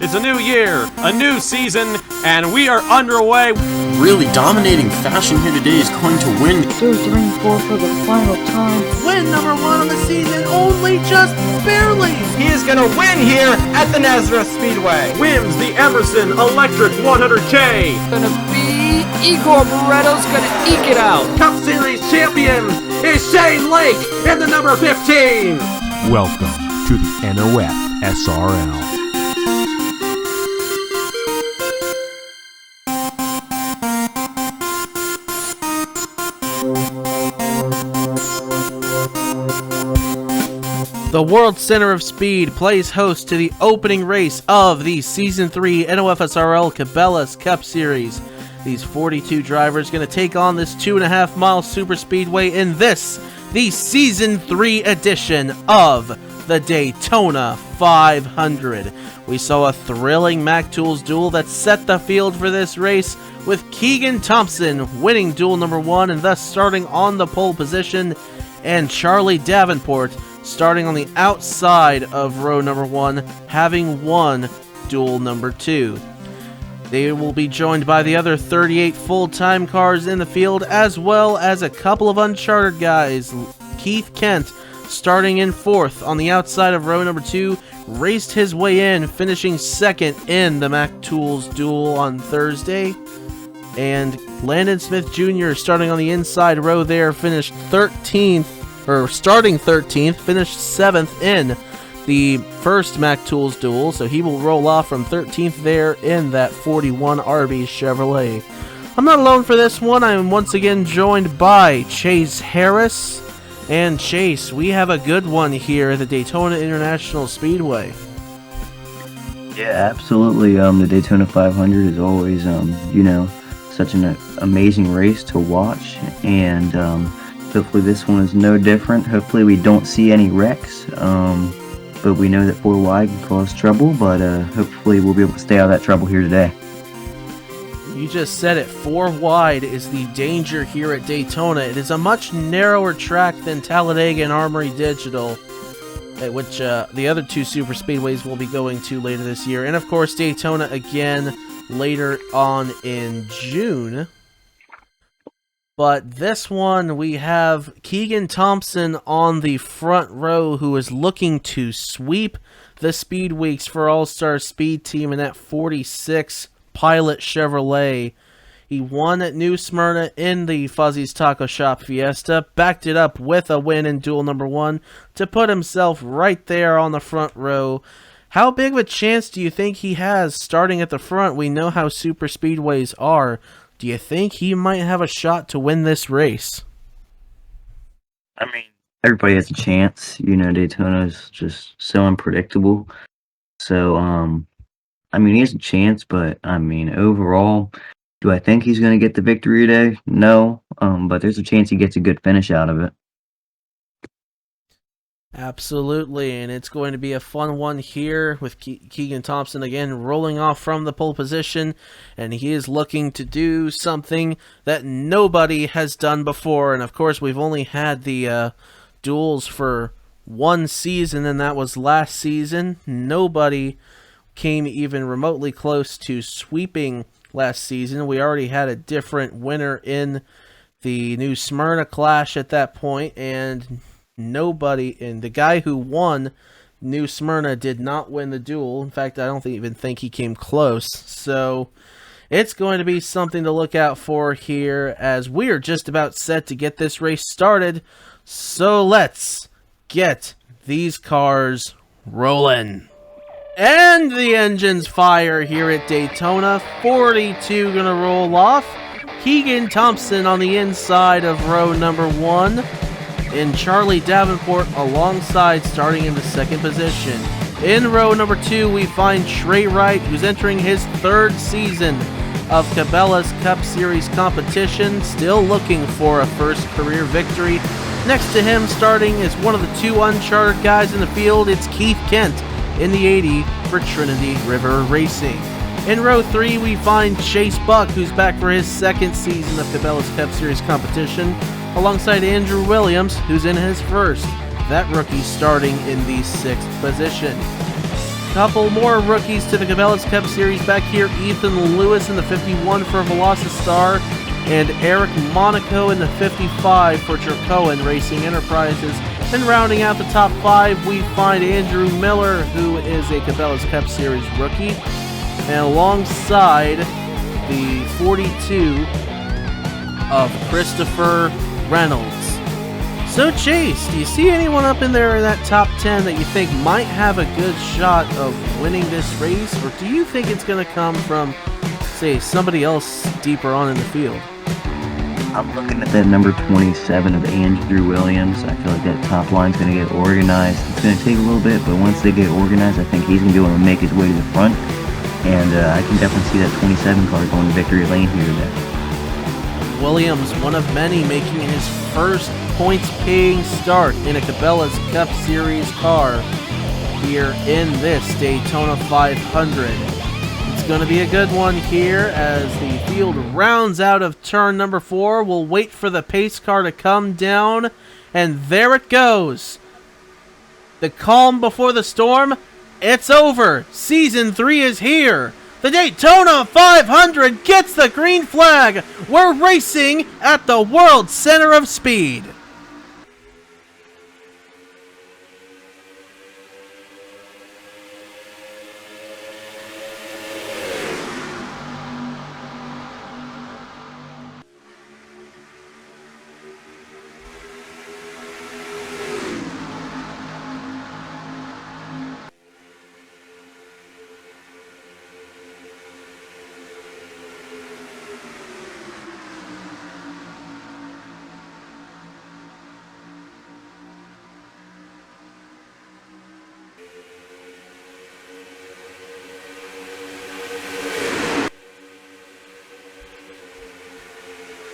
It's a new year, a new season, and we are underway. Really dominating fashion here today is going to win. 2, 3, 4 for the final time. Win number 1 on the season, only just barely. He is going to win here at the NOFSRL Speedway. Wins the Emerson Electric 100K. Gonna be Igor Barretto's gonna eke it out. Cup Series champion is Shane Lake in the number 15. Welcome to the NOFSRL. The World Center of Speed plays host to the opening race of the Season 3 NOFSRL Cabela's Cup Series. These 42 drivers going to take on this 2.5-mile superspeedway in this, the Season 3 edition of the Daytona 500. We saw a thrilling Mac Tools duel that set the field for this race, with Keegan Thompson winning duel number 1 and thus starting on the pole position, and Charlie Davenport starting on the outside of row number 1, having won duel number 2. They will be joined by the other 38 full-time cars in the field, as well as a couple of uncharted guys. Keith Kent, starting in 4th on the outside of row number 2, raced his way in, finishing 2nd in the Mac Tools duel on Thursday. And Landon Smith Jr., starting on the inside row there, finished 13th. Starting 13th, finished 7th in the first Mac Tools duel, so he will roll off from 13th there in that 41 RB Chevrolet. I'm not alone for this one. I am once again joined by Chase Harris. And Chase, we have a good one here at the Daytona International Speedway. Yeah, absolutely. The Daytona 500 is always, such an amazing race to watch, and hopefully this one is no different. Hopefully we don't see any wrecks, but we know that 4 wide can cause trouble, but hopefully we'll be able to stay out of that trouble here today. You just said it, 4 wide is the danger here at Daytona. It is a much narrower track than Talladega and Armory Digital, at which the other 2 super speedways will be going to later this year, and of course Daytona again later on in June. But this one, we have Keegan Thompson on the front row, who is looking to sweep the Speed Weeks for All-Star Speed Team in that 46 Pilot Chevrolet. He won at New Smyrna in the Fuzzy's Taco Shop Fiesta, backed it up with a win in duel number 1 to put himself right there on the front row. How big of a chance do you think he has starting at the front? We know how super speedways are. Do you think he might have a shot to win this race? I mean, everybody has a chance. Daytona is just so unpredictable. So, he has a chance, but, overall, do I think he's going to get the victory today? No, but there's a chance he gets a good finish out of it. Absolutely, and it's going to be a fun one here with Keegan Thompson again rolling off from the pole position, and he is looking to do something that nobody has done before. And of course, we've only had the duels for 1 season, and that was last season. Nobody came even remotely close to sweeping last season. We already had a different winner in the New Smyrna Clash at that point, and nobody, and the guy who won New Smyrna did not win the duel. In fact, I don't even think he came close. So it's going to be something to look out for here, as we are just about set to get this race started. So let's get these cars rolling. And the engines fire here at Daytona. 42 gonna roll off. Keegan Thompson on the inside of row number 1. And Charlie Davenport alongside, starting in the 2nd position. In row number 2, we find Trey Wright, who's entering his 3rd season of Cabela's Cup Series competition, still looking for a first career victory. Next to him, starting is one of the 2 uncharted guys in the field, it's Keith Kent in the 80 for Trinity River Racing. In row 3, we find Chase Buck, who's back for his 2nd season of Cabela's Cup Series competition, alongside Andrew Williams, who's in his 1st. That rookie starting in the 6th position. couple more rookies to the Cabela's Cup Series. Back here, Ethan Lewis in the 51 for Velocitar, and Eric Monaco in the 55 for Jerkoen Racing Enterprises. And rounding out the top 5, we find Andrew Miller, who is a Cabela's Cup Series rookie, and alongside the 42 of Christopher Reynolds. So Chase, do you see anyone up in there in that top 10 that you think might have a good shot of winning this race, or do you think it's going to come from, say, somebody else deeper on in the field? I'm looking at that number 27 of Andrew Williams. I feel like that top line's going to get organized. It's going to take a little bit, but once they get organized, I think he's going to be able to make his way to the front. And I can definitely see that 27 car going to victory lane here today. Williams, one of many, making his first points-paying start in a Cabela's Cup Series car here in this Daytona 500. It's going to be a good one here as the field rounds out of turn number 4. We'll wait for the pace car to come down, and there it goes. The calm before the storm, it's over. Season 3 is here. The Daytona 500 gets the green flag. We're racing at the World Center of Speed.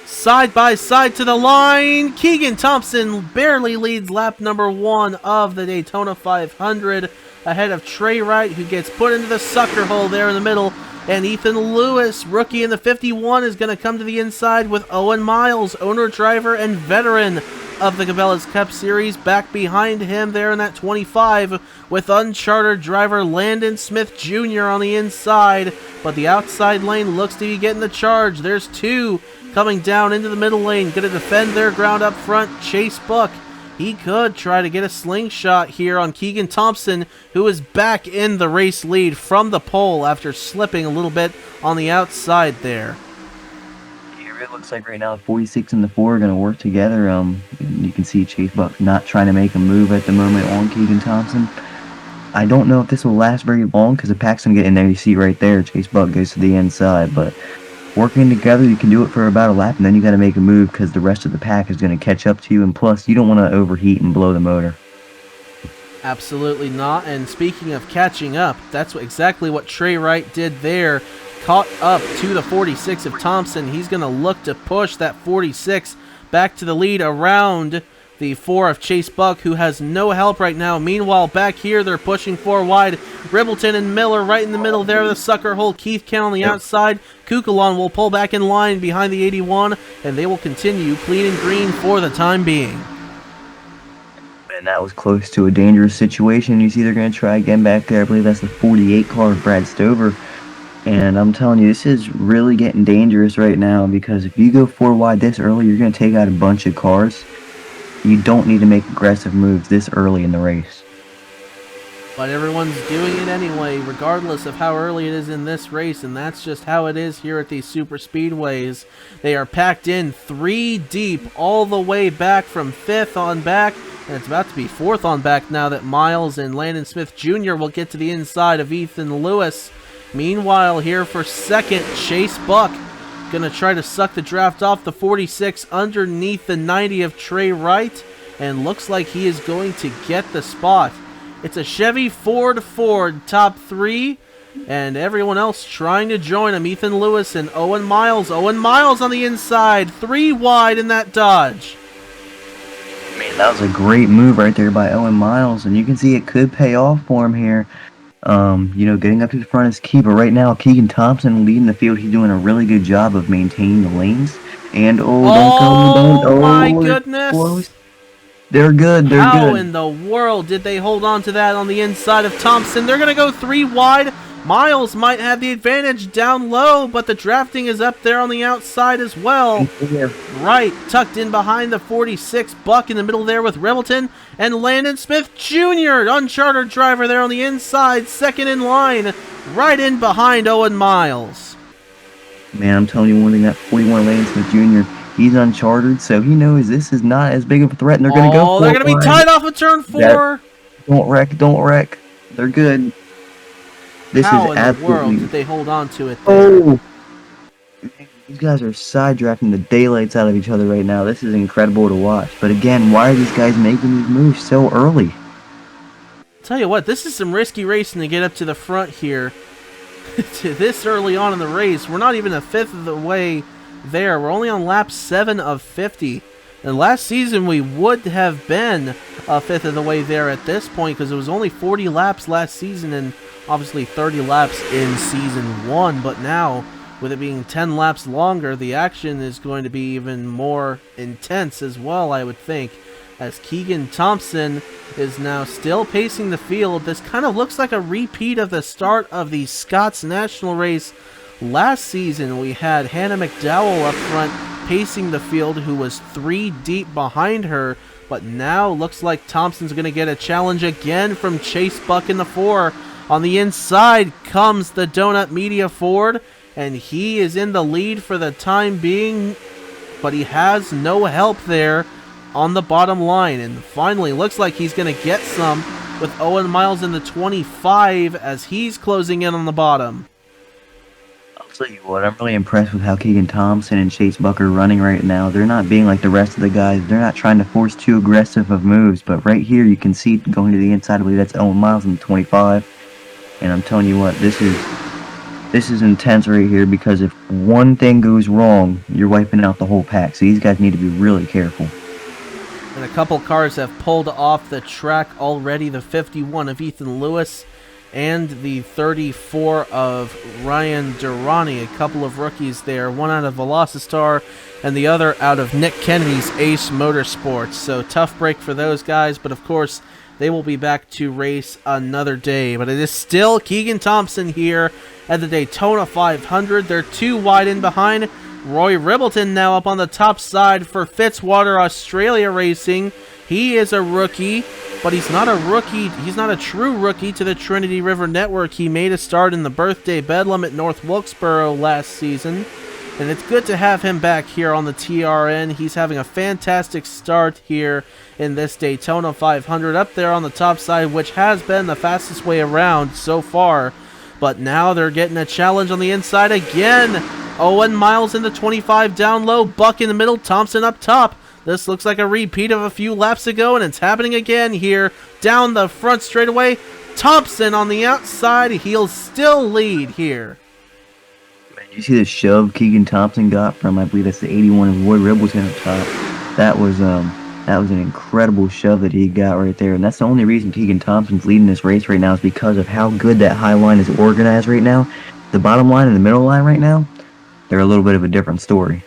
Side by side to the line, Keegan Thompson barely leads lap number 1 of the Daytona 500 ahead of Trey Wright, who gets put into the sucker hole there in the middle. And Ethan Lewis, rookie in the 51, is going to come to the inside with Owen Miles, owner, driver, and veteran of the Cabela's Cup Series. Back behind him there in that 25 with uncharted driver Landon Smith Jr. on the inside. But the outside lane looks to be getting the charge. There's 2 coming down into the middle lane, going to defend their ground up front. Chase Buck, he could try to get a slingshot here on Keegan Thompson, who is back in the race lead from the pole after slipping a little bit on the outside there. It looks like right now the 46 and the 4 are going to work together. You can see Chase Buck not trying to make a move at the moment on Keegan Thompson. I don't know if this will last very long because the pack's going to get in there. You see right there, Chase Buck goes to the inside, but working together, you can do it for about a lap, and then you got to make a move because the rest of the pack is going to catch up to you, and plus, you don't want to overheat and blow the motor. Absolutely not, and speaking of catching up, that's exactly what Trey Wright did there. Caught up to the 46 of Thompson. He's going to look to push that 46 back to the lead around the 4 of Chase Buck, who has no help right now. Meanwhile, back here, they're pushing 4 wide. Ribbleton and Miller right in the middle there, the sucker hole. Keith Kent on the outside. Kukulon will pull back in line behind the 81, and they will continue clean and green for the time being. And that was close to a dangerous situation. You see they're going to try again back there. I believe that's the 48 car of Brad Stover. And I'm telling you, this is really getting dangerous right now because if you go 4 wide this early, you're going to take out a bunch of cars. You don't need to make aggressive moves this early in the race. But everyone's doing it anyway, regardless of how early it is in this race, and that's just how it is here at these super speedways. They are packed in 3 deep all the way back from 5th on back, and it's about to be 4th on back now that Miles and Landon Smith Jr. will get to the inside of Ethan Lewis. Meanwhile, here for 2nd, Chase Buck going to try to suck the draft off the 46 underneath the 90 of Trey Wright, and looks like he is going to get the spot. It's a Chevy Ford top 3, and everyone else trying to join him. Ethan Lewis and Owen Miles. Owen Miles on the inside, 3 wide in that Dodge. Man, that was a great move right there by Owen Miles, and you can see it could pay off for him here. Getting up to the front is key, but right now Keegan Thompson leading the field. He's doing a really good job of maintaining the lanes. And my goodness! They're good. They're How good. in the world did they hold on to that on the inside of Thompson? They're going to go 3 wide. Miles might have the advantage down low, but the drafting is up there on the outside as well. Right, tucked in behind the 46, Buck in the middle there with Ribbleton, and Landon Smith Jr., unchartered driver there on the inside, second in line, right in behind Owen Miles. Man, I'm telling you one thing, that 41 Landon Smith Jr., he's unchartered, so he knows this is not as big of a threat, and they're going to go for it. Oh, they're going to be tied off of turn 4. Don't wreck. They're good. This How is in the world absolutely... did they hold on to it there? Oh! These guys are side-drafting the daylights out of each other right now. This is incredible to watch. But again, why are these guys making these moves so early? Tell you what, this is some risky racing to get up to the front here. To this early on in the race, we're not even a fifth of the way there. We're only on lap 7 of 50. And last season we would have been a fifth of the way there at this point because it was only 40 laps last season and obviously 30 laps in season 1. But now, with it being 10 laps longer, the action is going to be even more intense as well, I would think. As Keegan Thompson is now still pacing the field. This kind of looks like a repeat of the start of the Scots National race last season. We had Hannah McDowell up front pacing the field, who was 3 deep behind her. But now looks like Thompson's going to get a challenge again from Chase Buck in the 4. On the inside comes the Donut Media Ford, and he is in the lead for the time being, but he has no help there on the bottom line. And finally looks like he's going to get some with Owen Miles in the 25 as he's closing in on the bottom. I'll tell you what, I'm really impressed with how Keegan Thompson and Chase Buck are running right now. They're not being like the rest of the guys. They're not trying to force too aggressive of moves, but right here you can see going to the inside, I believe that's Owen Miles in the 25. And I'm telling you what, this is intense right here, because if one thing goes wrong, you're wiping out the whole pack. So these guys need to be really careful. And a couple cars have pulled off the track already. The 51 of Ethan Lewis and the 34 of Ryan Durrani. A couple of rookies there. One out of Velocitar and the other out of Nick Kennedy's Ace Motorsports. So tough break for those guys, but of course they will be back to race another day. But it is still Keegan Thompson here at the Daytona 500. They're 2 wide in behind. Roy Ribbleton now up on the top side for Fitzwater Australia Racing. He is a rookie, but he's not a rookie. He's not a true rookie to the Trinity River Network. He made a start in the Birthday Bedlam at North Wilkesboro last season, and it's good to have him back here on the TRN. He's having a fantastic start here in this Daytona 500 up there on the top side, which has been the fastest way around so far. But now they're getting a challenge on the inside again. Owen Miles in the 25 down low, Buck in the middle, Thompson up top. This looks like a repeat of a few laps ago, and it's happening again here down the front straightaway. Thompson on the outside, he'll still lead here. Man, you see the shove Keegan Thompson got from, I believe that's the 81 of Roy Ribbleton up top. That was an incredible shove that he got right there, and that's the only reason Keegan Thompson's leading this race right now is because of how good that high line is organized right now. The bottom line and the middle line right now, they're a little bit of a different story.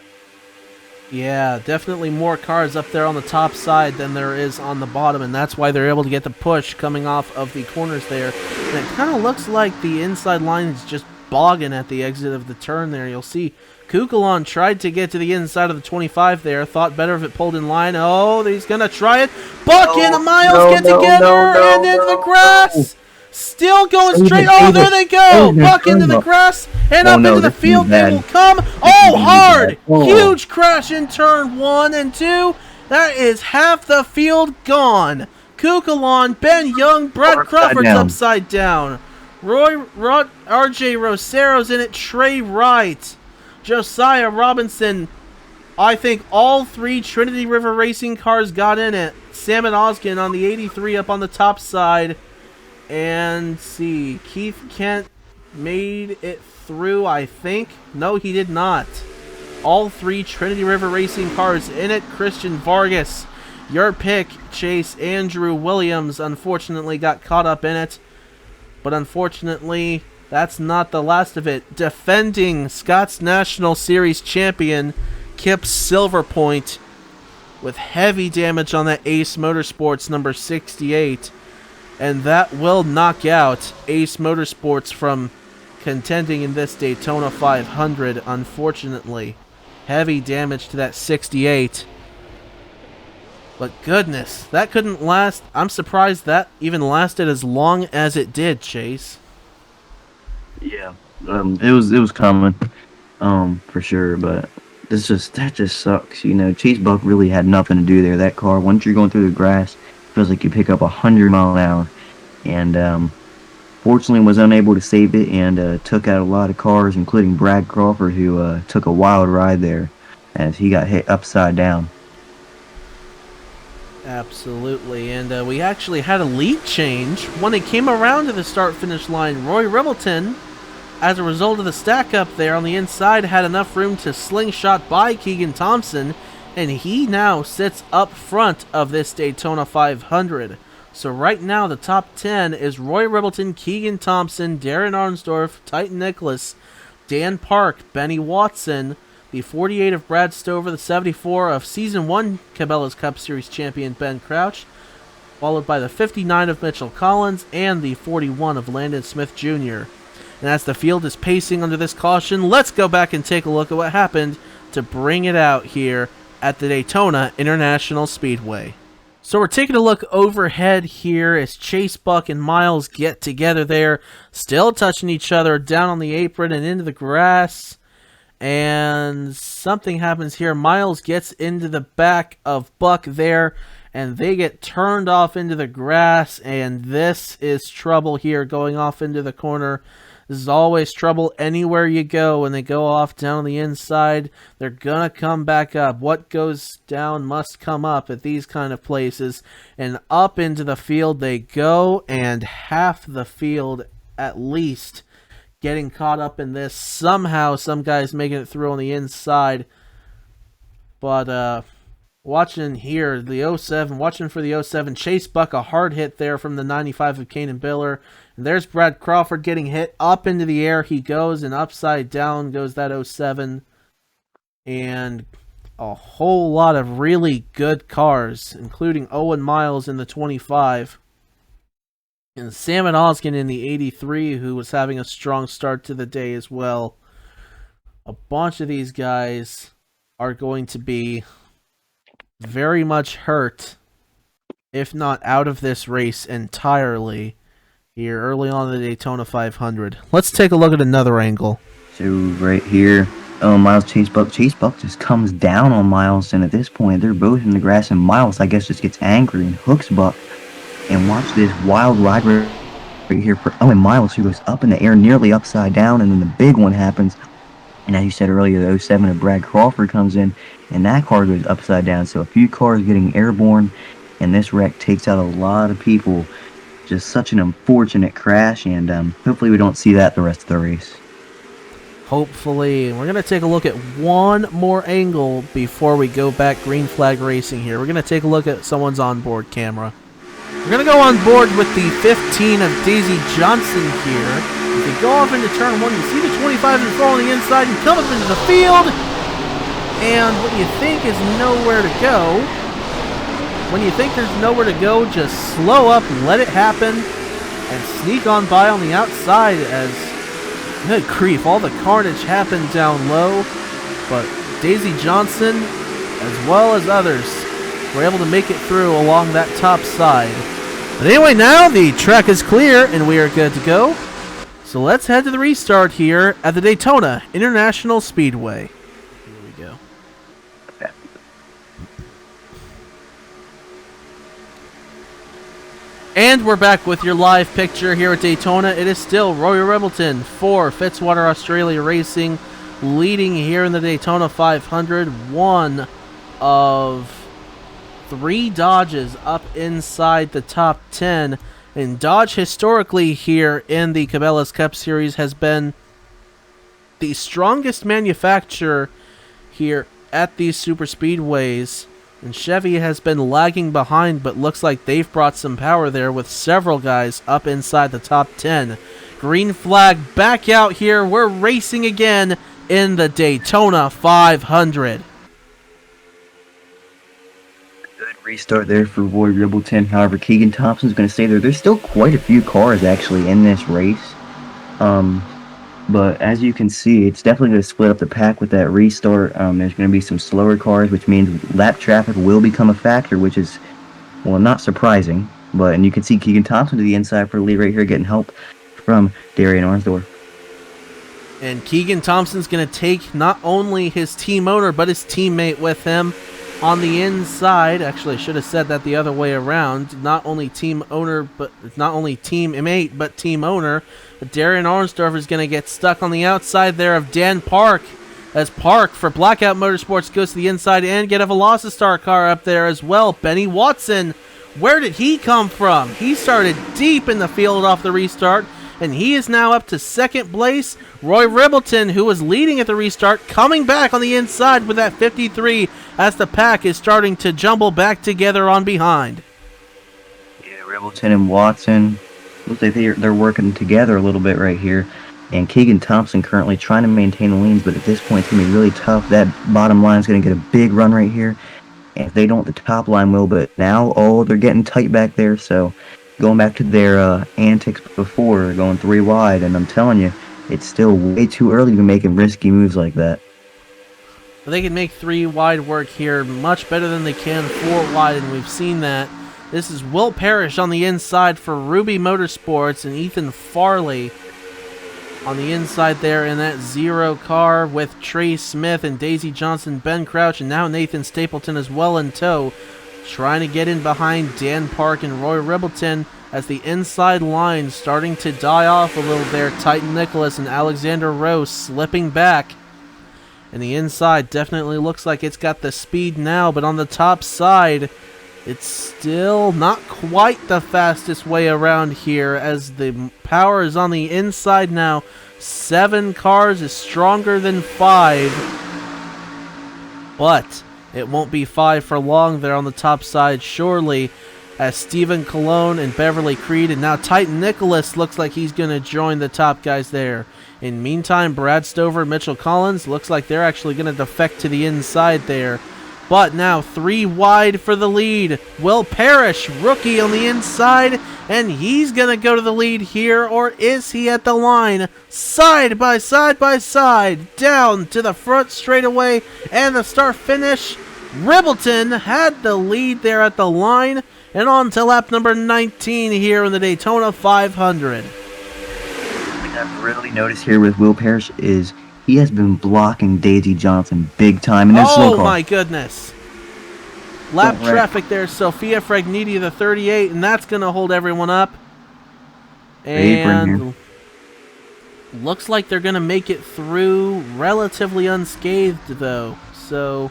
Yeah, definitely more cars up there on the top side than there is on the bottom, and that's why they're able to get the push coming off of the corners there. And it kind of looks like the inside line is just bogging at the exit of the turn there. You'll see Kukulon tried to get to the inside of the 25 there, thought better if it pulled in line. Oh, he's going to try it. Buck and Miles get together and into the grass. Still going straight. Oh, there they go. Buck into the grass and up into the field they will come. Oh, hard. Huge crash in turn 1 and 2. That is half the field gone. Kukulon, Ben Young, Brad Crawford's upside down. RJ Rosero's in it. Trey Wright, Josiah Robinson. I think all 3 Trinity River Racing cars got in it. Sam and Oskin on the 83 up on the top side. And see, Keith Kent made it through, I think. No, he did not. All 3 Trinity River Racing cars in it. Christian Vargas, your pick, Chase Andrew Williams, unfortunately got caught up in it. But unfortunately, that's not the last of it. Defending Scots National Series champion, Kip Silverpoint, with heavy damage on that Ace Motorsports number 68. And that will knock out Ace Motorsports from contending in this Daytona 500, unfortunately. Heavy damage to that 68. But goodness, that couldn't last. I'm surprised that even lasted as long as it did, Chase. Yeah, it was coming, for sure. But that just sucks. You know, Chase Buck really had nothing to do there. That car, once you're going through the grass, feels like you pick up 100 miles an hour, and fortunately was unable to save it and took out a lot of cars, including Brad Crawford, who took a wild ride there as he got hit upside down. Absolutely, and we actually had a lead change when it came around to the start-finish line. Roy Ribbleton, as a result of the stack-up there on the inside, had enough room to slingshot by Keegan Thompson, and he now sits up front of this Daytona 500. So right now, the top 10 is Roy Ribbleton, Keegan Thompson, Darren Arnsdorf, Titan Nicholas, Dan Park, Benny Watson, the 48 of Brad Stover, the 74 of Season 1 Cabela's Cup Series champion Ben Crouch, followed by the 59 of Mitchell Collins, and the 41 of Landon Smith Jr. And as the field is pacing under this caution, let's go back and take a look at what happened to bring it out here at the Daytona International Speedway. So we're taking a look overhead here as Chase Buck and Miles get together there, still touching each other down on the apron and into the grass. And something happens here. Miles gets into the back of Buck there, and they get turned off into the grass, and this is trouble here going off into the corner. This is always trouble anywhere you go. When they go off down on the inside, they're gonna come back up. What goes down must come up at these kind of places. And up into the field they go, and half the field at least getting caught up in this. Somehow some guys making it through on the inside. But watching here, the 07, watching for the 07, Chase Buck, a hard hit there from the 95 of Kanan Biller. And there's Brad Crawford getting hit. Up into the air he goes, and upside down goes that 07. And a whole lot of really good cars, including Owen Miles in the 25. And Salmon Oskin in the 83, who was having a strong start to the day as well. A bunch of these guys are going to be very much hurt, if not out of this race entirely, here early on in the Daytona 500. Let's take a look at another angle. So right here, Miles Chase Buck just comes down on Miles, and at this point they're both in the grass, and Miles, I guess, just gets angry and hooks Buck. And watch this wild ride right here for Owen Miles, who goes up in the air nearly upside down, and then the big one happens. And as you said earlier, the 07 of Brad Crawford comes in, and that car goes upside down. So a few cars getting airborne, and this wreck takes out a lot of people. Just such an unfortunate crash, and hopefully we don't see that the rest of the race. Hopefully. We're going to take a look at one more angle before we go back green flag racing here. We're going to take a look at someone's onboard camera. We're going to go on board with the 15 of Daisy Johnson here. If you go off into turn 1, you see the 25 and 4 on the inside and come up into the field. And what you think is nowhere to go. When you think there's nowhere to go, just slow up, let it happen, and sneak on by on the outside as, good grief, all the carnage happened down low. But Daisy Johnson, as well as others, were able to make it through along that top side. But anyway, now the track is clear and we are good to go. So let's head to the restart here at the Daytona International Speedway. Here we go. And we're back with your live picture here at Daytona. It is still Roy Ribbleton for Fitzwater Australia Racing, leading here in the Daytona 500. One of 3 Dodges up inside the top 10. And Dodge historically here in the Cabela's Cup Series has been the strongest manufacturer here at these super speedways. And Chevy has been lagging behind, but looks like they've brought some power there with several guys up inside the top 10. Green flag back out here. We're racing again in the Daytona 500. Restart there for Roy Ribbleton. However, Keegan Thompson's going to stay there. There's still quite a few cars actually in this race. But as you can see, it's definitely going to split up the pack with that restart. There's going to be some slower cars, which means lap traffic will become a factor, which is, well, not surprising. And you can see Keegan Thompson to the inside for the lead right here, getting help from Darian Arnsdorf. And Keegan Thompson's going to take not only his team owner, but his teammate with him on the inside. Actually, I should have said that the other way around. Not only team owner, but not only teammate, but team owner. But Darian Arnsdorf is going to get stuck on the outside there of Dan Park, as Park for Blackout Motorsports goes to the inside and get a Velocity car up there as well. Benny Watson, where did he come from? He started deep in the field off the restart, and he is now up to second place. Roy Ribbleton, who was leading at the restart, coming back on the inside with that 53 as the pack is starting to jumble back together on behind. Yeah, Ribbleton and Watson, looks like they're working together a little bit right here. And Keegan Thompson currently trying to maintain the leads, but at this point it's going to be really tough. That bottom line is going to get a big run right here. And if they don't, the top line will. But now, they're getting tight back there. So going back to their antics before, going 3 wide. And I'm telling you, it's still way too early to be making risky moves like that. They can make 3 wide work here much better than they can 4 wide, and we've seen that. This is Will Parrish on the inside for Ruby Motorsports, and Ethan Farley on the inside there in that 0 car with Trey Smith and Daisy Johnson, Ben Crouch, and now Nathan Stapleton as well in tow, trying to get in behind Dan Park and Roy Ribbleton as the inside line starting to die off a little there. Titan Nicholas and Alexander Rose slipping back. And the inside definitely looks like it's got the speed now, but on the top side, it's still not quite the fastest way around here as the power is on the inside now. 7 cars is stronger than 5, but it won't be 5 for long there on the top side, surely, as Stephen Colon and Beverly Creed, and now Titan Nicholas looks like he's going to join the top guys there. In meantime, Brad Stover and Mitchell Collins looks like they're actually going to defect to the inside there. But now 3 wide for the lead. Will Parrish, rookie on the inside, and he's going to go to the lead here, or is he at the line? Side by side by side, down to the front straightaway, and the start finish. Ribbleton had the lead there at the line, and on to lap number 19 here in the Daytona 500. I've really noticed here with Will Parrish is he has been blocking Daisy Johnson big time in this slow car. My goodness. Lap traffic there, Sophia Fragniti, the 38, and that's going to hold everyone up. And looks like they're going to make it through relatively unscathed, though. So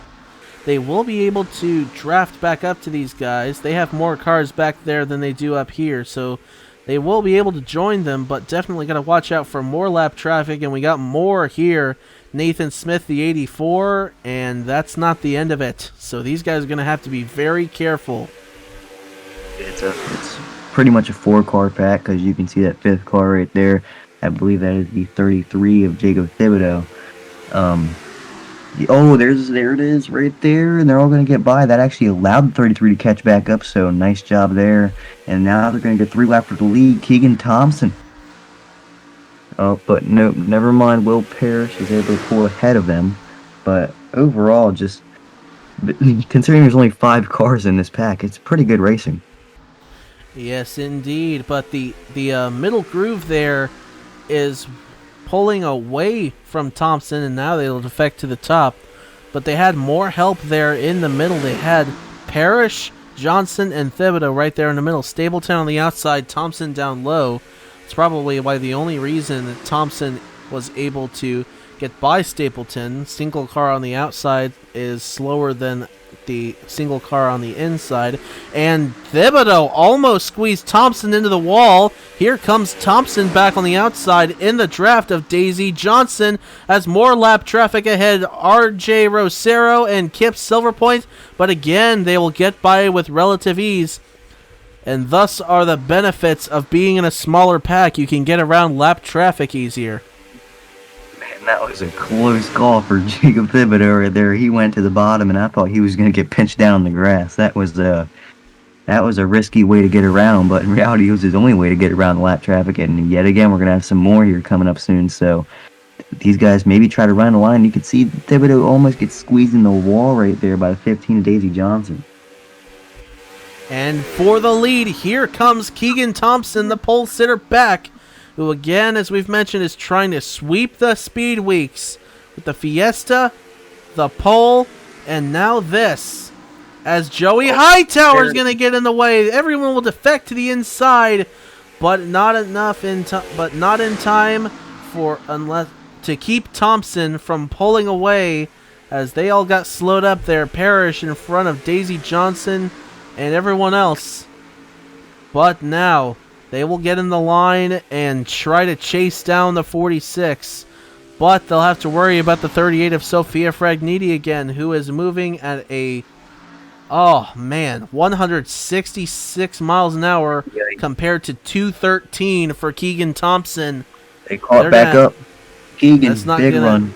they will be able to draft back up to these guys. They have more cars back there than they do up here, so they will be able to join them, but definitely got to watch out for more lap traffic, and we got more here. Nathan Smith, the 84, and that's not the end of it. So these guys are going to have to be very careful. It's pretty much a 4-car pack, because you can see that 5th car right there. I believe that is the 33 of Jacob Thibodeau. There it is right there, and they're all going to get by. That actually allowed the 33 to catch back up, so nice job there. And now they're going to get 3 laps for the lead. Keegan Thompson. Oh, but no, never mind. Will Parrish is able to pull ahead of them. But overall, just considering there's only 5 cars in this pack, it's pretty good racing. Yes, indeed. But the middle groove there is pulling away from Thompson, and now they'll defect to the top. But they had more help there in the middle. They had Parrish, Johnson, and Thibodeau right there in the middle. Stapleton on the outside, Thompson down low. It's probably why the only reason that Thompson was able to get by Stapleton. Single car on the outside is slower than the single car on the inside, and Thibodeau almost squeezed Thompson into the wall. Here comes Thompson back on the outside in the draft of Daisy Johnson as more lap traffic ahead. RJ Rosero and Kip Silverpoint, but again they will get by with relative ease, and thus are the benefits of being in a smaller pack. You can get around lap traffic easier. That was a close call for Jacob Thibodeau right there. He went to the bottom, and I thought he was going to get pinched down in the grass. That was a risky way to get around, but in reality, it was his only way to get around the lap traffic. And yet again, we're going to have some more here coming up soon. So these guys maybe try to run the line. You can see Thibodeau almost gets squeezed in the wall right there by the 15 of Daisy Johnson. And for the lead, here comes Keegan Thompson, the pole sitter back, who again, as we've mentioned, is trying to sweep the speed weeks with the Fiesta, the pole, and now this. As Joey Hightower is going to get in the way, everyone will defect to the inside, but not enough in time for to keep Thompson from pulling away, as they all got slowed up there. Parrish in front of Daisy Johnson and everyone else. But now they will get in the line and try to chase down the 46. But they'll have to worry about the 38 of Sofia Fragniti again, who is moving at a 166 miles an hour compared to 213 for Keegan Thompson. They caught back up. Keegan, big run.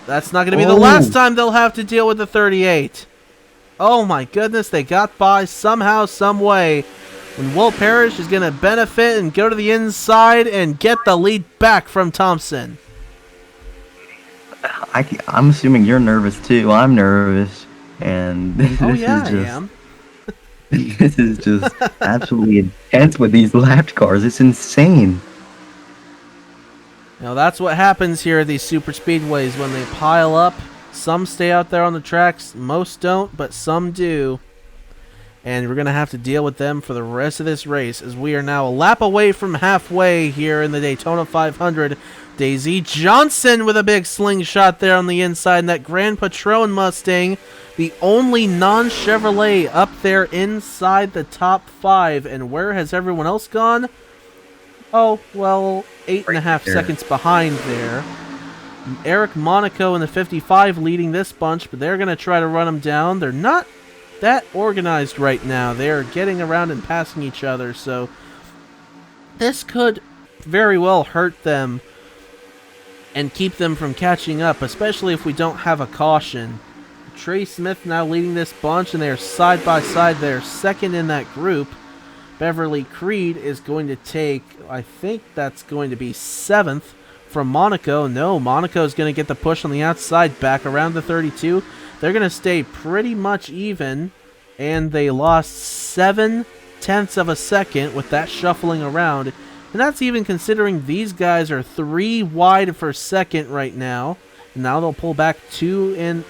That's not going to be the last time they'll have to deal with the 38. Oh my goodness, they got by somehow, some way. When Will Parrish is going to benefit and go to the inside and get the lead back from Thompson. I'm assuming you're nervous too. I'm nervous. And this I is am. This is just absolutely intense with these lap cars. It's insane. Now that's what happens here at these super speedways when they pile up. Some stay out there on the tracks, most don't, but some do. And we're going to have to deal with them for the rest of this race, as we are now a lap away from halfway here in the Daytona 500. Daisy Johnson with a big slingshot there on the inside in that Grand Patron Mustang. The only non-Chevrolet up there inside the top 5. And where has everyone else gone? Oh, well, 8.5 seconds behind there. Eric Monaco in the 55 leading this bunch, but they're going to try to run them down. They're not that organized right now. They're getting around and passing each other, so this could very well hurt them and keep them from catching up, especially if we don't have a caution. Trey Smith now leading this bunch, and they're side by side. They're second in that group. Beverly Creed is going to take, I think that's going to be 7th from Monaco. No, Monaco is going to get the push on the outside back around the 32. They're going to stay pretty much even, and they lost 7/10 of a second with that shuffling around. And that's even considering these guys are 3 wide for second right now. And now they'll pull back 2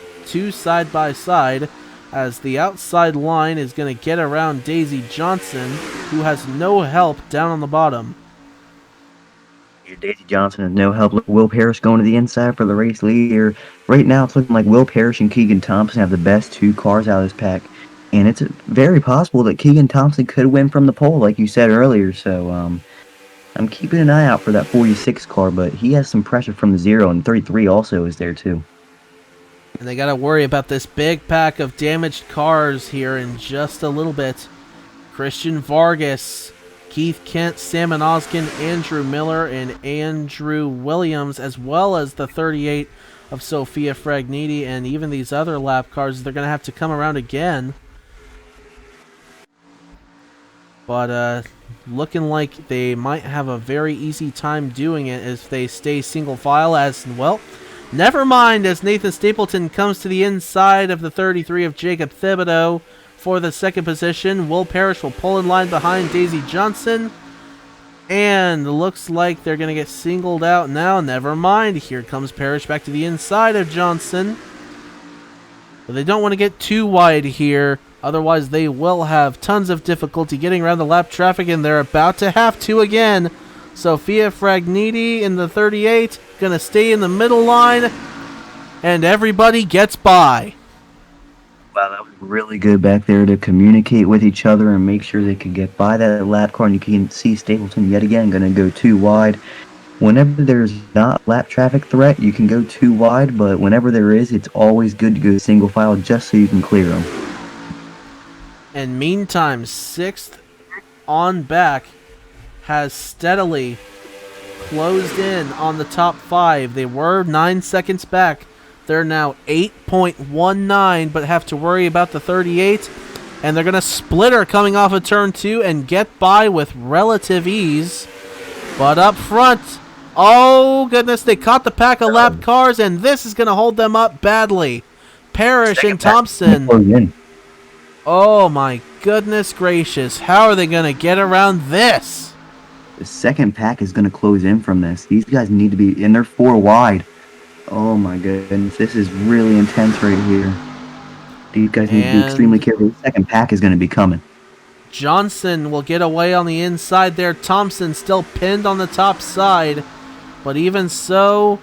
side by side, as the outside line is going to get around Daisy Johnson, who has no help down on the bottom. Daisy Johnson has no help. Will Parrish going to the inside for the race lead here. Right now, it's looking like Will Parrish and Keegan Thompson have the best 2 cars out of this pack. And it's very possible that Keegan Thompson could win from the pole, like you said earlier. So, I'm keeping an eye out for that 46 car, but he has some pressure from the 0, and 33 also is there too. And they got to worry about this big pack of damaged cars here in just a little bit. Christian Vargas, Keith Kent, Salmon Oskin, Andrew Miller, and Andrew Williams, as well as the 38 of Sofia Fragniti, and even these other lap cars. They're going to have to come around again. But looking like they might have a very easy time doing it if they stay single file, as well. Never mind, as Nathan Stapleton comes to the inside of the 33 of Jacob Thibodeau for the second position. Will Parrish will pull in line behind Daisy Johnson. And looks like they're going to get singled out now. Never mind. Here comes Parrish back to the inside of Johnson. But they don't want to get too wide here. Otherwise, they will have tons of difficulty getting around the lap traffic. And they're about to have to again. Sofia Fragniti in the 38. Going to stay in the middle line. And everybody gets by. Wow, that was really good back there to communicate with each other and make sure they could get by that lap car. And you can see Stapleton yet again going to go 2 wide. Whenever there's not lap traffic threat, you can go 2 wide, but whenever there is, it's always good to go single file just so you can clear them. And meantime, 6th on back has steadily closed in on the top 5. They were 9 seconds back. They're now 8.19, but have to worry about the 38. And they're going to split her coming off of turn 2 and get by with relative ease. But up front, oh goodness, they caught the pack of lap cars, and this is going to hold them up badly. Parrish and Thompson. Oh my goodness gracious, how are they going to get around this? The second pack is going to close in from this. These guys need to be in their 4 wide. Oh my goodness, this is really intense right here. These guys need to be extremely careful. The second pack is going to be coming. Johnson will get away on the inside there. Thompson still pinned on the top side. But even so,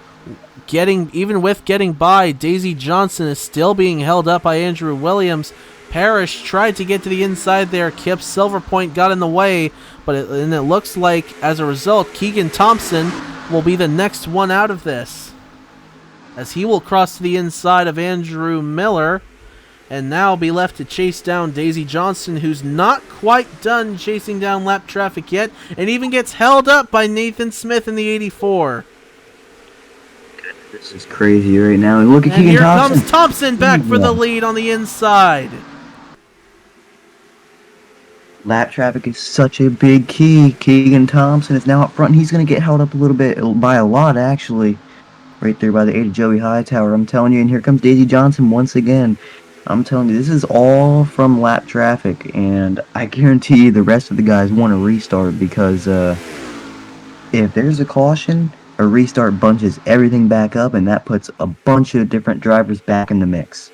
even with getting by, Daisy Johnson is still being held up by Andrew Williams. Parrish tried to get to the inside there. Kip Silverpoint got in the way, but it looks like, as a result, Keegan Thompson will be the next one out of this, as he will cross to the inside of Andrew Miller and now be left to chase down Daisy Johnson, who's not quite done chasing down lap traffic yet, and even gets held up by Nathan Smith in the 84. This is crazy right now. And look at Keegan Thompson. Here comes Thompson back for the lead on the inside. Lap traffic is such a big key. Keegan Thompson is now up front, and he's going to get held up a little bit, by a lot actually, right there by the 8 of Joey Hightower. I'm telling you, and here comes Daisy Johnson once again. I'm telling you, this is all from lap traffic, and I guarantee you the rest of the guys want to restart, because if there's a caution, a restart bunches everything back up, and that puts a bunch of different drivers back in the mix.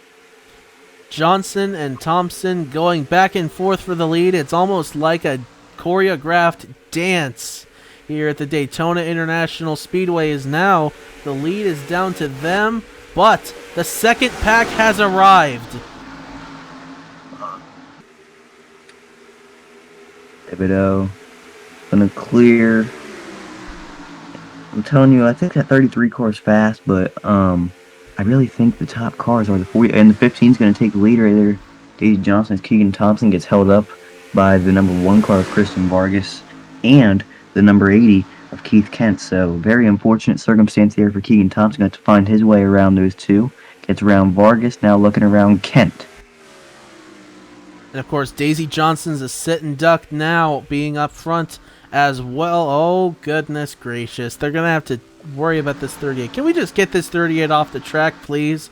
Johnson and Thompson going back and forth for the lead. It's almost like a choreographed dance here at the Daytona International Speedway. Is now the lead is down to them, but the second pack has arrived. Thibodeau gonna clear. I'm telling you, I think that 33 car is fast, but I really think the top cars are the 40, and the 15 is going to take the lead right there. Daisy Johnson as Keegan Thompson gets held up by the number 1 car of Christian Vargas and the number 80 of Keith Kent. So very unfortunate circumstance here for Keegan Thompson. Got to find his way around those two. Gets around Vargas, now looking around Kent. And of course, Daisy Johnson's a sit and duck now, being up front as well. Oh goodness gracious, they're gonna have to worry about this 38. Can we just get this 38 off the track, please?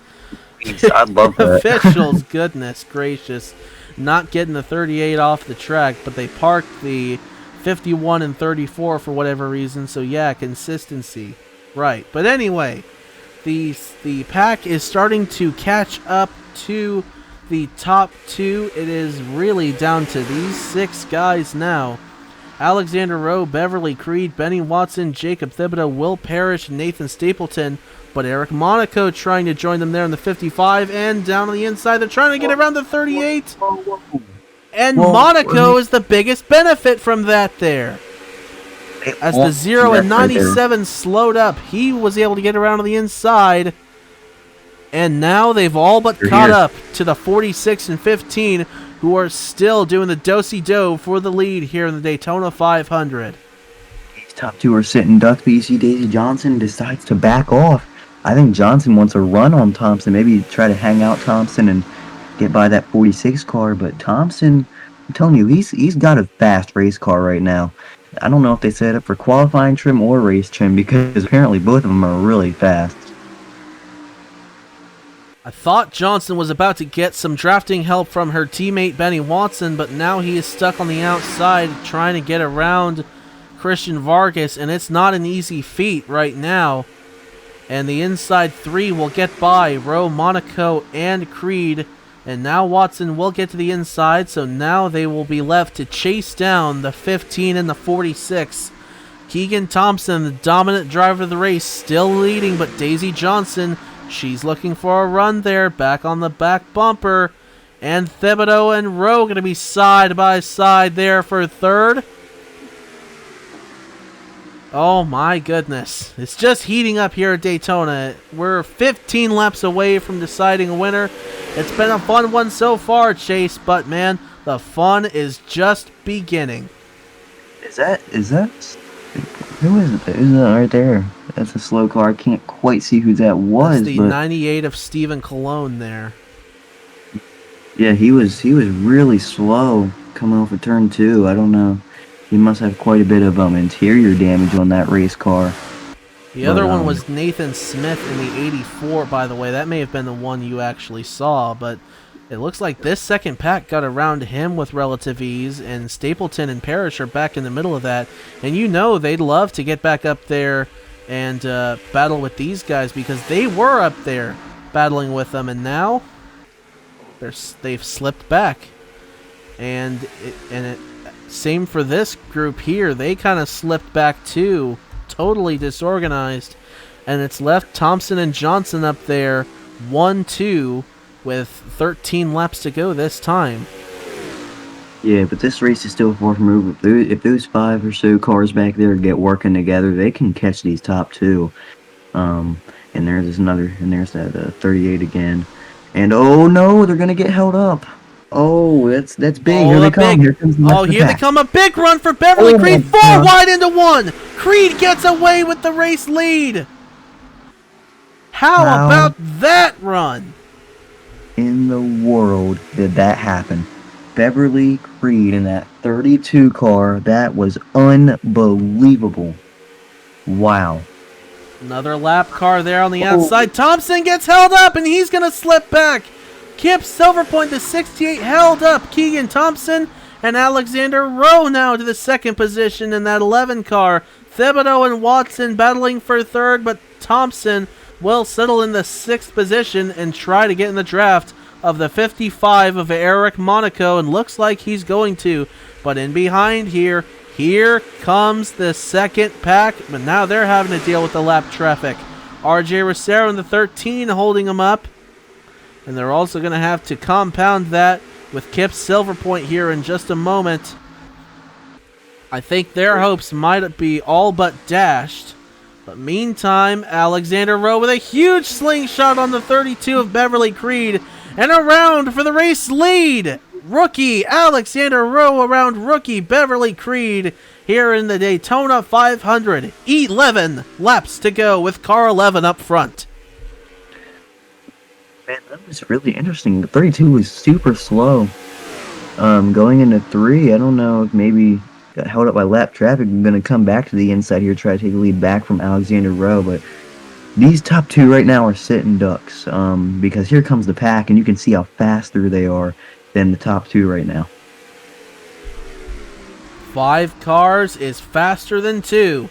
I'd love that. Officials, goodness gracious, not getting the 38 off the track, but they parked the 51 and 34 for whatever reason. So yeah, consistency, right? But anyway, the pack is starting to catch up to the top 2. It is really down to these 6 guys now. Alexander Rowe, Beverly Creed, Benny Watson, Jacob Thibodeau, Will Parrish, Nathan Stapleton, but Eric Monaco trying to join them there in the 55, and down on the inside they're trying to get around the 38. And Monaco is the biggest benefit from that there. As the 0 and 97 slowed up, he was able to get around on the inside. And now they've all but caught up to the 46 and 15, who are still doing the do-si-do for the lead here in the Daytona 500. These top 2 are sitting ducks, but you see Daisy Johnson decides to back off. I think Johnson wants a run on Thompson, maybe try to hang out Thompson and get by that 46 car, but Thompson, I'm telling you, he's got a fast race car right now. I don't know if they set it up for qualifying trim or race trim, because apparently both of them are really fast. I thought Johnson was about to get some drafting help from her teammate Benny Watson, but now he is stuck on the outside trying to get around Christian Vargas, and it's not an easy feat right now. And the inside 3 will get by Rowe, Monaco, and Creed, and now Watson will get to the inside, so now they will be left to chase down the 15 and the 46. Keegan Thompson, the dominant driver of the race, still leading, but Daisy Johnson, she's looking for a run there, back on the back bumper. And Thibodeau and Rowe going to be side by side there for third. Oh my goodness. It's just heating up here at Daytona. We're 15 laps away from deciding a winner. It's been a fun one so far, Chase, but man, the fun is just beginning. Is that Who is it? Who's that right there? That's a slow car. I can't quite see who that was. That's the but 98 of Stephen Cologne there. yeah, he was really slow coming off of turn 2. I don't know. He must have quite a bit of interior damage on that race car. The other one was Nathan Smith in the 84, by the way. That may have been the one you actually saw, but it looks like this second pack got around him with relative ease, and Stapleton and Parrish are back in the middle of that. And you know they'd love to get back up there and battle with these guys, because they were up there battling with them, and now they've slipped back. And same for this group here. They kind of slipped back too. Totally disorganized, and it's left Thompson and Johnson up there 1-2 with 13 laps to go this time. Yeah, but this race is still far from over. If those 5 or so cars back there get working together, they can catch these top 2. And there's that 38 again. And oh no, they're gonna get held up. Oh, that's big. Here they come. Here comes they come. A big run for Beverly Creed. 4 wide into 1. Creed gets away with the race lead. How about that run? In the world did that happen? Beverly Creed in that 32 car. That was unbelievable. Wow. Another lap car there on the outside. Thompson gets held up, and he's going to slip back. Kip Silverpoint, the 68, held up. Keegan Thompson and Alexander Rowe now to the second position in that 11 car. Thibodeau and Watson battling for third, but Thompson will settle in the 6th position and try to get in the draft of the 55 of Eric Monaco, and looks like he's going to. But in behind here comes the second pack, but now they're having to deal with the lap traffic. RJ Rosero in the 13 holding him up. And they're also going to have to compound that with Kip Silverpoint here in just a moment. I think their hopes might be all but dashed. But meantime, Alexander Rowe with a huge slingshot on the 32 of Beverly Creed. And around for the race lead. Rookie Alexander Rowe around rookie Beverly Creed here in the Daytona 500. 11 laps to go with car 11 up front. Man, that was really interesting. The 32 was super slow. Going into 3, I don't know if maybe got held up by lap traffic. I'm going to come back to the inside here, try to take the lead back from Alexander Rowe. But these top 2 right now are sitting ducks because here comes the pack, and you can see how faster they are than the top 2 right now. 5 cars is faster than 2.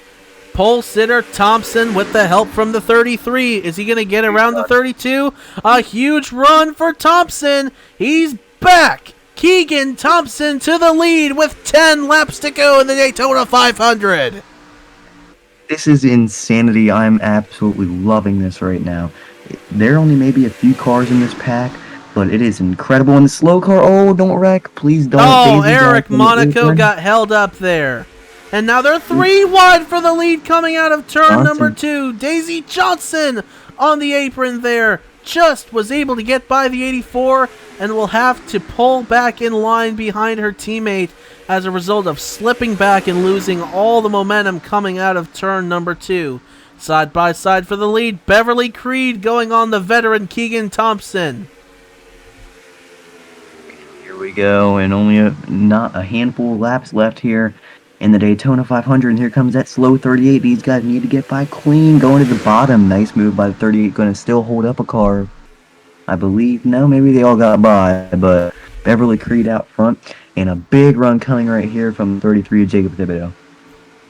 Pole sitter Thompson with the help from the 33. Is he going to get around the 32? A huge run for Thompson. He's back. Keegan Thompson to the lead with 10 laps to go in the Daytona 500. This is insanity. I'm absolutely loving this right now. There are only maybe a few cars in this pack, but it is incredible. And the slow car, oh, don't wreck. Please don't. Oh, Eric Monaco got held up there. And now they're 3 wide for the lead coming out of turn number 2. Daisy Johnson on the apron there. Just was able to get by the 84 and will have to pull back in line behind her teammate as a result of slipping back and losing all the momentum coming out of turn number 2. Side by side for the lead, Beverly Creed going on the veteran Keegan Thompson. Here we go, and only not a handful of laps left here in the Daytona 500, and here comes that slow 38. These guys need to get by clean, going to the bottom. Nice move by the 38, going to still hold up a car, I believe. No, maybe they all got by, but Beverly Creed out front, and a big run coming right here from 33 of Jacob Thibodeau.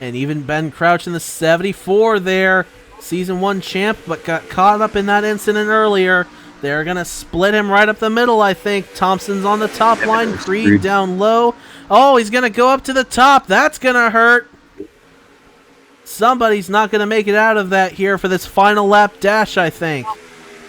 And even Ben Crouch in the 74 there, Season 1 champ, but got caught up in that incident earlier. They're going to split him right up the middle, I think. Thompson's on the top line, Creed down low. Oh, he's going to go up to the top. That's going to hurt. Somebody's not going to make it out of that here for this final lap dash, I think.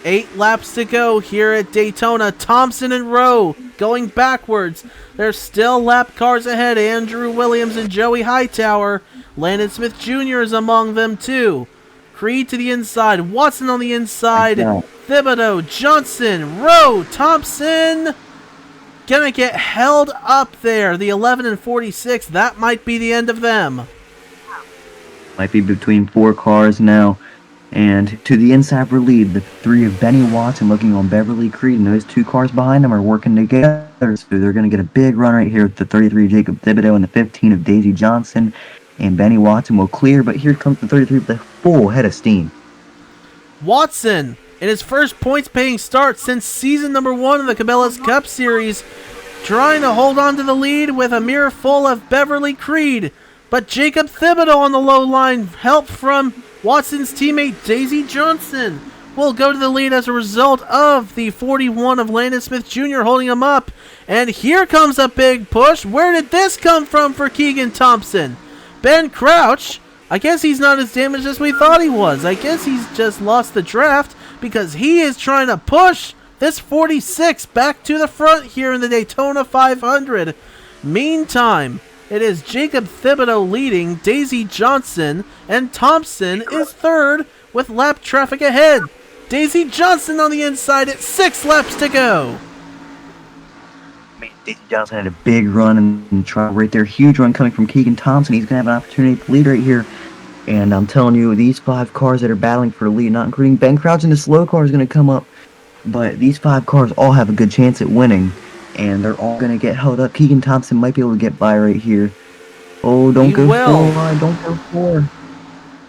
8 laps to go here at Daytona. Thompson and Rowe going backwards. There's still lap cars ahead. Andrew Williams and Joey Hightower. Landon Smith Jr. is among them, too. Creed to the inside. Watson on the inside. Thibodeau, Johnson, Rowe, Thompson. Gonna get held up there. The 11 and 46. That might be the end of them. Might be between 4 cars now. And to the inside for lead, the 3 of Benny Watson looking on Beverly Creed, and those 2 cars behind them are working together. So they're going to get a big run right here with the 33 of Jacob Thibodeau and the 15 of Daisy Johnson. And Benny Watson will clear, but here comes the 33 with a full head of steam. Watson, in his first points-paying start since season number 1 of the Cabela's Cup Series, trying to hold on to the lead with a mirror full of Beverly Creed. But Jacob Thibodeau on the low line, help from Watson's teammate Daisy Johnson, will go to the lead as a result of the 41 of Landon Smith Jr. holding him up. And here comes a big push. Where did this come from for Keegan Thompson? Ben Crouch, I guess he's not as damaged as we thought he was. I guess he's just lost the draft because he is trying to push this 46 back to the front here in the Daytona 500. Meantime, it is Jacob Thibodeau leading, Daisy Johnson, and Thompson is third with lap traffic ahead. Daisy Johnson on the inside at 6 laps to go. Daisy Johnson had a big run and trial right there. Huge run coming from Keegan Thompson. He's going to have an opportunity to lead right here. And I'm telling you, these 5 cars that are battling for the lead, not including Ben Crouch and the slow car, is going to come up. But these 5 cars all have a good chance at winning. And they're all going to get held up. Keegan Thompson might be able to get by right here. Oh, don't go forward. Don't go forward.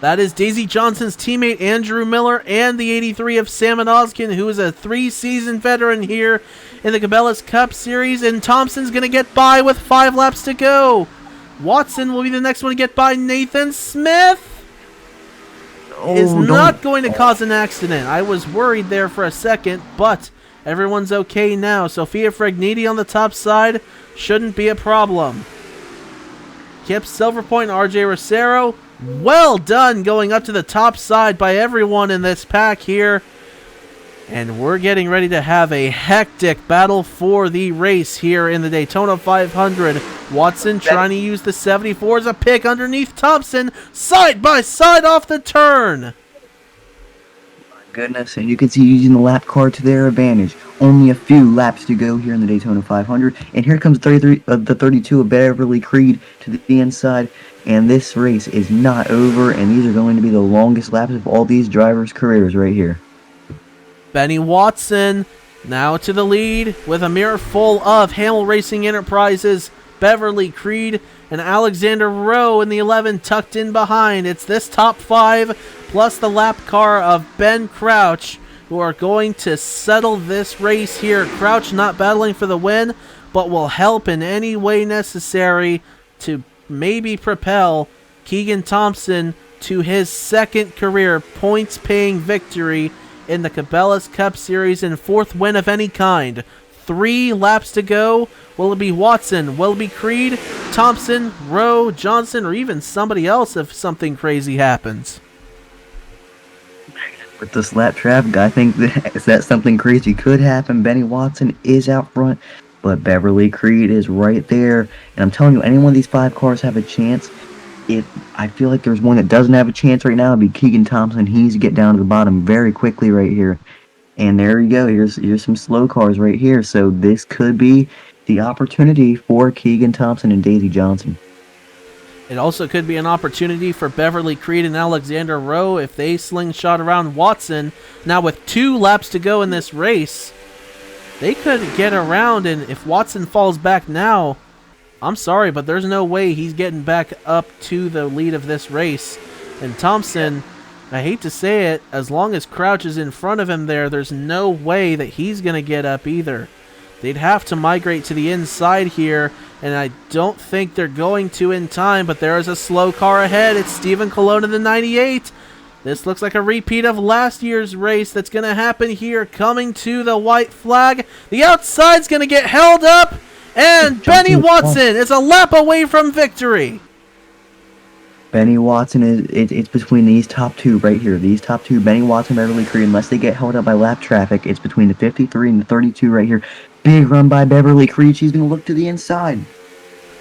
That is Daisy Johnson's teammate Andrew Miller and the 83 of Salmon Oskin, who is a 3-season veteran here in the Cabela's Cup Series. And Thompson's going to get by with 5 laps to go. Watson will be the next one to get by. Nathan Smith is not going to cause an accident. I was worried there for a second, but everyone's okay now. Sophia Fregniti on the top side shouldn't be a problem. Kip Silverpoint and RJ Rosero, well done going up to the top side by everyone in this pack here. And we're getting ready to have a hectic battle for the race here in the Daytona 500. Watson trying to use the 74 as a pick underneath Thompson, side by side off the turn. Goodness, and you can see using the lap car to their advantage. Only a few laps to go here in the Daytona 500, and here comes the 32 of Beverly Creed to the inside, and this race is not over, and these are going to be the longest laps of all these drivers' careers right here. Benny Watson now to the lead with a mirror full of Hamill Racing Enterprises, Beverly Creed, and Alexander Rowe in the 11 tucked in behind. It's this top 5 plus the lap car of Ben Crouch who are going to settle this race here. Crouch not battling for the win, but will help in any way necessary to maybe propel Keegan Thompson to his second career points-paying victory in the Cabela's Cup Series and 4th win of any kind. 3 laps to go. Will it be Watson? Will it be Creed, Thompson, Rowe, Johnson, or even somebody else if something crazy happens? With this lap traffic, I think that something crazy could happen. Benny Watson is out front, but Beverly Creed is right there. And I'm telling you, any one of these 5 cars have a chance. I feel like there's one that doesn't have a chance right now. It'd be Keegan Thompson. He needs to get down to the bottom very quickly right here. And there you go. Here's some slow cars right here. So this could be the opportunity for Keegan Thompson and Daisy Johnson. It also could be an opportunity for Beverly Creed and Alexander Rowe if they slingshot around Watson. Now with 2 laps to go in this race, they could get around, and if Watson falls back now, I'm sorry, but there's no way he's getting back up to the lead of this race. And Thompson, I hate to say it, as long as Crouch is in front of him there's no way that he's going to get up either. They'd have to migrate to the inside here, and I don't think they're going to in time, but there is a slow car ahead. It's Steven Colon in the 98. This looks like a repeat of last year's race that's going to happen here, coming to the white flag. The outside's going to get held up, and Benny Watson is a lap away from victory. Benny Watson it's between these top 2 right here. These top 2, Benny Watson, Beverly Creed, unless they get held up by lap traffic, it's between the 53 and the 32 right here. Big run by Beverly Creed. She's going to look to the inside.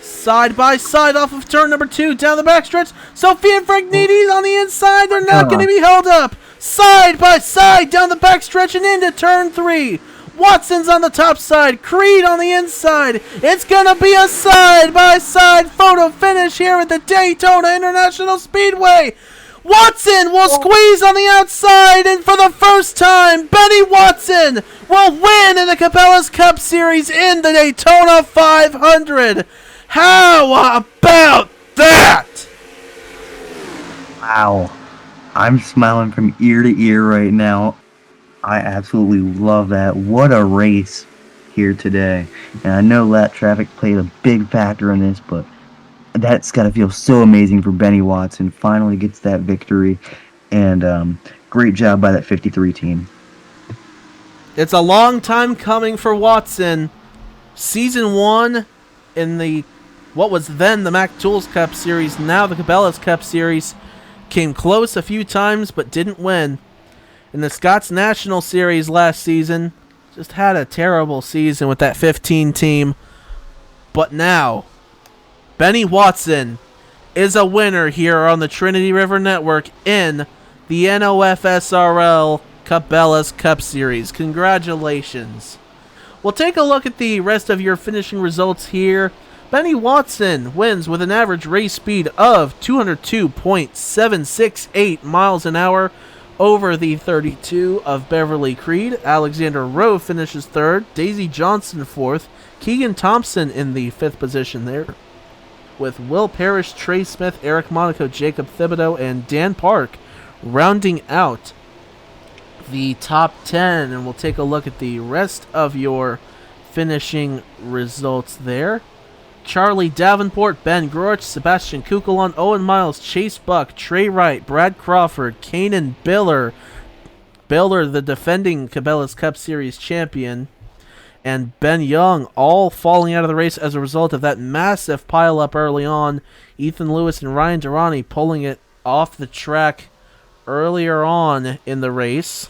Side by side off of turn number 2 down the backstretch. Sophia Fregniti's on the inside. They're not going to be held up. Side by side down the backstretch and into turn 3. Watson's on the top side, Creed on the inside. It's gonna be a side-by-side photo finish here at the Daytona International Speedway. Watson will squeeze on the outside, and for the first time, Benny Watson will win in the Cabela's Cup Series in the Daytona 500. How about that? Wow. I'm smiling from ear to ear right now. I absolutely love that. What a race here today. And I know lap traffic played a big factor in this, but that's got to feel so amazing for Benny Watson. Finally gets that victory. And great job by that 53 team. It's a long time coming for Watson. Season 1 in the what was then the Mac Tools Cup Series, now the Cabela's Cup Series, came close a few times but didn't win. In the Scott's National Series last season, just had a terrible season with that 15 team. But now, Benny Watson is a winner here on the Trinity River Network in the NOFSRL Cabela's Cup Series. Congratulations. We'll take a look at the rest of your finishing results here. Benny Watson wins with an average race speed of 202.768 miles an hour over the 32 of Beverly Creed. Alexander Rowe finishes third. Daisy Johnson fourth. Keegan Thompson in the fifth position there, with Will Parrish, Trey Smith, Eric Monaco, Jacob Thibodeau, and Dan Park rounding out the top 10. And we'll take a look at the rest of your finishing results there. Charlie Davenport, Ben Groarch, Sebastian Kukulon, Owen Miles, Chase Buck, Trey Wright, Brad Crawford, Kanan Biller, the defending Cabela's Cup Series champion, and Ben Young, all falling out of the race as a result of that massive pile-up early on. Ethan Lewis and Ryan Durrani pulling it off the track earlier on in the race.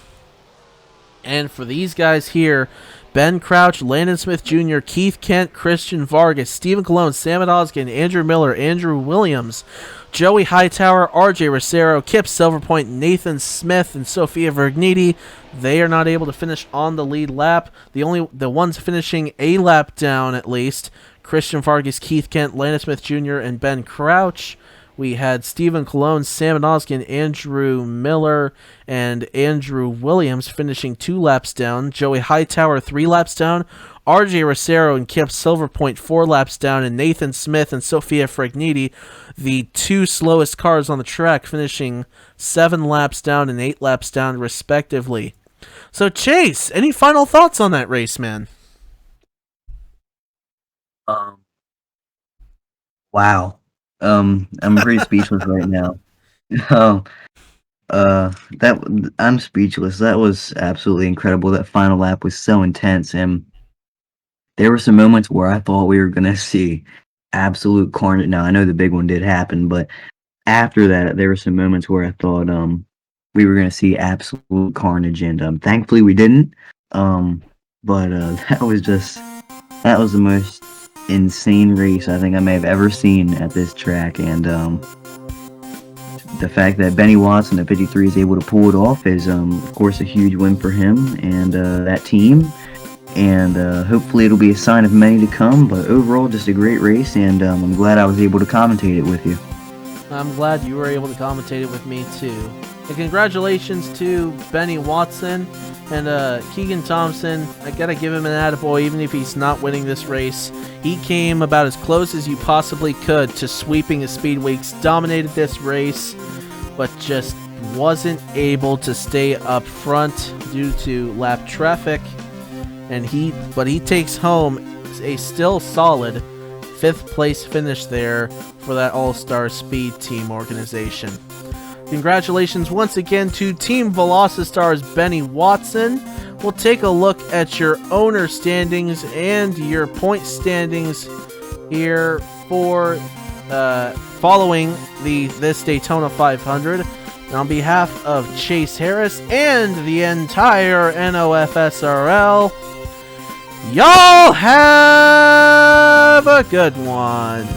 And for these guys here, Ben Crouch, Landon Smith Jr., Keith Kent, Christian Vargas, Stephen Colon, Sam Oskin, Andrew Miller, Andrew Williams, Joey Hightower, RJ Rosero, Kip Silverpoint, Nathan Smith, and Sophia Vergniti. They are not able to finish on the lead lap. The ones finishing a lap down, at least, Christian Vargas, Keith Kent, Landon Smith Jr., and Ben Crouch. We had Stephen Colon, Sam Oskin, Andrew Miller, and Andrew Williams finishing 2 laps down. Joey Hightower 3 laps down. RJ Rosero and Kip Silverpoint 4 laps down. And Nathan Smith and Sophia Fragniti, the 2 slowest cars on the track, finishing 7 laps down and 8 laps down respectively. So Chase, any final thoughts on that race, man? Wow. I'm pretty speechless right now. I'm speechless. That was absolutely incredible. That final lap was so intense, and there were some moments where I thought we were gonna see absolute carnage. Now I know the big one did happen, but after that, there were some moments where I thought we were gonna see absolute carnage, and thankfully we didn't. But that was the most insane race I think I may have ever seen at this track, and the fact that Benny Watson at 53 is able to pull it off is of course a huge win for him and that team, and hopefully it'll be a sign of many to come. But overall, just a great race, and I'm glad I was able to commentate it with you. I'm glad you were able to commentate it with me too. And congratulations to Benny Watson and Keegan Thompson. I gotta give him an attaboy, even if he's not winning this race. He came about as close as you possibly could to sweeping the Speedweeks, dominated this race, but just wasn't able to stay up front due to lap traffic. But he takes home a still solid 5th place finish there for that All-Star Speed Team organization. Congratulations once again to Team Velocitar's Benny Watson. We'll take a look at your owner standings and your point standings here for following this Daytona 500. And on behalf of Chase Harris and the entire NOFSRL, y'all have a good one.